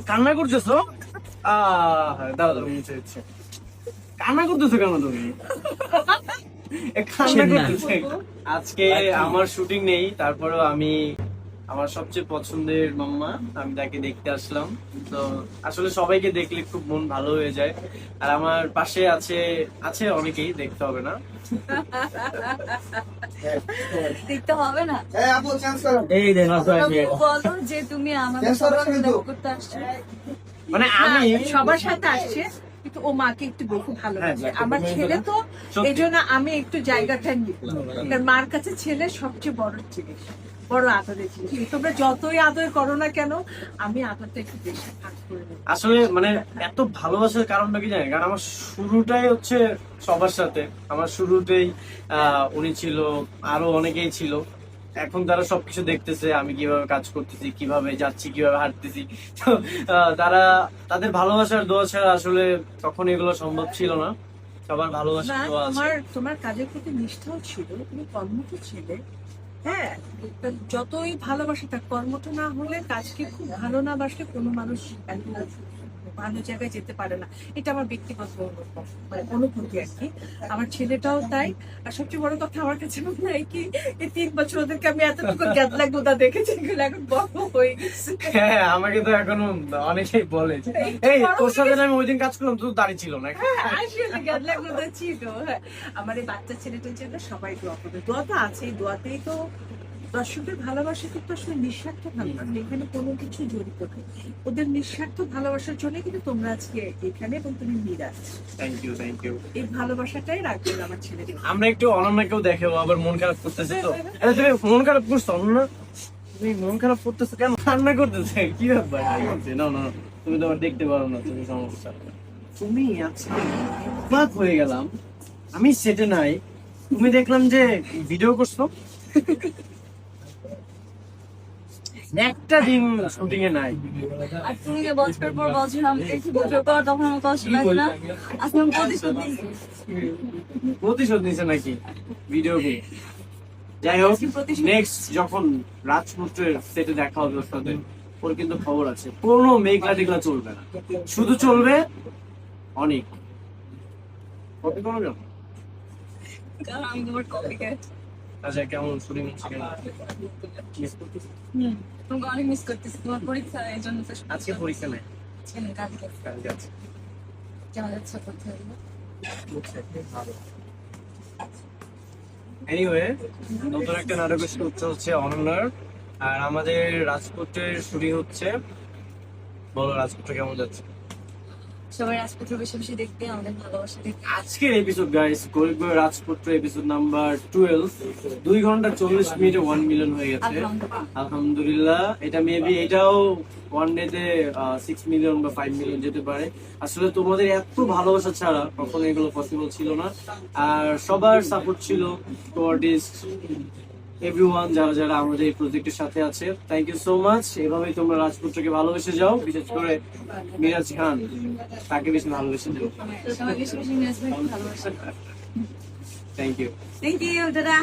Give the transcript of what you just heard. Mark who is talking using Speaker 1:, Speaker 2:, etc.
Speaker 1: কান্না করতেছো? দাঁড়া মুছে দিচ্ছে। কান্না করতেছো কেন তুমি? কান্না করতেছে। আজকে আমার শুটিং নেই, তারপরেও আমি আমার সবচেয়ে পছন্দের মাম্মা, আমি তাকে দেখতে আসলাম। তো আসলে সবাইকে দেখলে খুব মন ভালো হয়ে যায়। আর আমার পাশে আছে আছে অনেকেই, দেখতে হবে না।
Speaker 2: দেখতে হবে না।
Speaker 1: এই দেন
Speaker 2: বলো যে তুমি আমাদের সবার সাথে দেখা করতে আসছো।
Speaker 1: মানে আমি
Speaker 2: সবার সাথে আসছে, কিন্তু ও মাকে একটু বেশি ভালোবাসে। আমার ছেলে তো এই জন্য আমি একটু জায়গাটা নিই, কারণ মার কাছে ছেলে সবচেয়ে বড় জিনিস, বড় আদরের জিনিস। তোমরা যতই আদর করো না কেন, আমি আদরটা একটু বেশি ভাগ করে নেব।
Speaker 1: আসলে মানে এত ভালোবাসার কারণটা কি জানেন? কারণ আমার শুরুটাই হচ্ছে সবার সাথে। আমার শুরুতেই উনি ছিল, আরো অনেকেই ছিল। এখন তারা সবকিছু দেখতেছে, আমি কিভাবে কাজ করতেছি, কিভাবে যাচ্ছি, কিভাবে হাঁটতেছি। তো তারা তাদের ভালোবাসার দোয়া ছাড়া আসলে তখন এগুলো সম্ভব ছিল না। সবার ভালোবাসার
Speaker 2: না,
Speaker 1: দোয়া আছে।
Speaker 2: তোমার কাজের প্রতি নিষ্ঠাও ছিল, তুমি কর্মঠ ছিলে। হ্যাঁ, যতই ভালোবাসে তার কর্মটা না হলে, কাজকে খুব ভালো না বাসলে কোনো মানুষ এত ভালো জায়গায় যেতে পারে না। এটা আমার ব্যক্তিগত মানে অনুভূতি আর কি। আমার ছেলেটাও তাই। আর সবচেয়ে বড় কথা আমার কাছে মনে হয় কি, এই 3 বছর ওদেরকে আমি এতটুকু গ্যাদলা গোদা দেখেছি, এগুলো এখন বড় হয়ে গেছে।
Speaker 1: হ্যাঁ, আমাকে তো এখনো অনেকেই বলে যে, এই তোর সাথে আমি ওই দিন কাজ করলাম, তো দাঁড়িয়ে ছিল না।
Speaker 2: আসলে গ্যাদলা গোদা ছিল। হ্যাঁ, আমার এই বাচ্চা ছেলেটার জন্য সবাই দোয়া করবে। দোয়া তো আছেই, দোয়াতেই তো দর্শকের ভালোবাসা কিন্তু আসলে নিঃস্বার্থ ভালোবাসা, এখানে কোনো কিছু জড়িত নেই। ওদের নিঃস্বার্থ ভালোবাসার জন্য কিন্তু তোমরা আজকে এখানে, এবং তুমি Miraj.
Speaker 1: Thank you, thank you.
Speaker 2: এই ভালোবাসাটাই রাখবেন আমার ছেলেকে।
Speaker 1: আমরা একটু অনন্যাকেও দেখেও আবার মন খারাপ করতেছে তো। আরে তুমি মন খারাপ করছো অনন্যা? তুমি মন খারাপ করতেছো কেন? রান্না করতেছে কি ব্যাপার? না না, তুমি তো আবার দেখতে পারো না, তুমি সমস্যা। তুমি আজকে অবাক হয়ে গেলাম, আমি সেটে নাই, তুমি দেখলাম যে ভিডিও করছো। একটা দিন শুটিং এ নাই।
Speaker 2: আর তুমি যে বছর পর বছর আমাকে একটু বছর পর, তখন আমার কষ্ট লাগে না? আজকে আমি প্রতিশোধ নিচ্ছি।
Speaker 1: প্রতিশোধ নিছে নাকি ভিডিও কে? যাই হোক, নেক্সট যখন রাজপুত্রের সেটে দেখা হবে ওর সাথে, ওর কিন্তু খবর আছে, কোনো মেঘলা টেঘলা চলবে না, শুধু চলবে অনেক কপি কোনো কেন।
Speaker 2: কারণ আমি তোমার কপিক্যাট।
Speaker 1: আচ্ছা, কেমন শুটিং হচ্ছে? কেমন মিস করতেছি?
Speaker 2: তোমাকে অনেক মিস করতেছি। তোমার পরীক্ষা, এই জন্য তো
Speaker 1: আজকে পরীক্ষা নেই,
Speaker 2: কালকে
Speaker 1: কালকে আছে।
Speaker 2: কেমন যাচ্ছে করতে হবে?
Speaker 1: এনিওয়ে, নতুন একটা নাটকের শুট হচ্ছে অনন্যার, আর আমাদের রাজপুত্রের শুটিং হচ্ছে। বলো রাজপুত্র কেমন যাচ্ছে?
Speaker 2: সবাই রাজপুত্র বেশি বেশি দেখতে, আমাদের ভালোবাসা দেখতে।
Speaker 1: আজকের এপিসোড গাইস, গরিব রাজপুত্র এপিসোড নাম্বার 12, 2 ঘন্টা 40 মিনিটে 1 মিলিয়ন হয়ে গেছে। আলহামদুলিল্লাহ। এটা মেবি এটাও ওয়ান ডে তে 6 মিলিয়ন বা 5 মিলিয়ন যেতে পারে। আসলে তোমাদের এত ভালোবাসা ছাড়া কখনো এগুলো পসিবল ছিল না। আর সবার সাপোর্ট ছিল, কোয়ার্টিস্ট, এভরিওয়ান, যারা যারা আমাদের এই প্রজেক্টের সাথে আছে, থ্যাংক ইউ সো মাচ। এভাবেই তোমরা রাজপুত্রকে ভালোবেসে যাও, বিশেষ করে মিরাজ খান, তাকে বেশি ভালোবেসে যাও।
Speaker 2: সবাই বেশি বেশি ভালোবাসা।
Speaker 1: Thank you.
Speaker 2: থ্যাংক ইউ দাদা।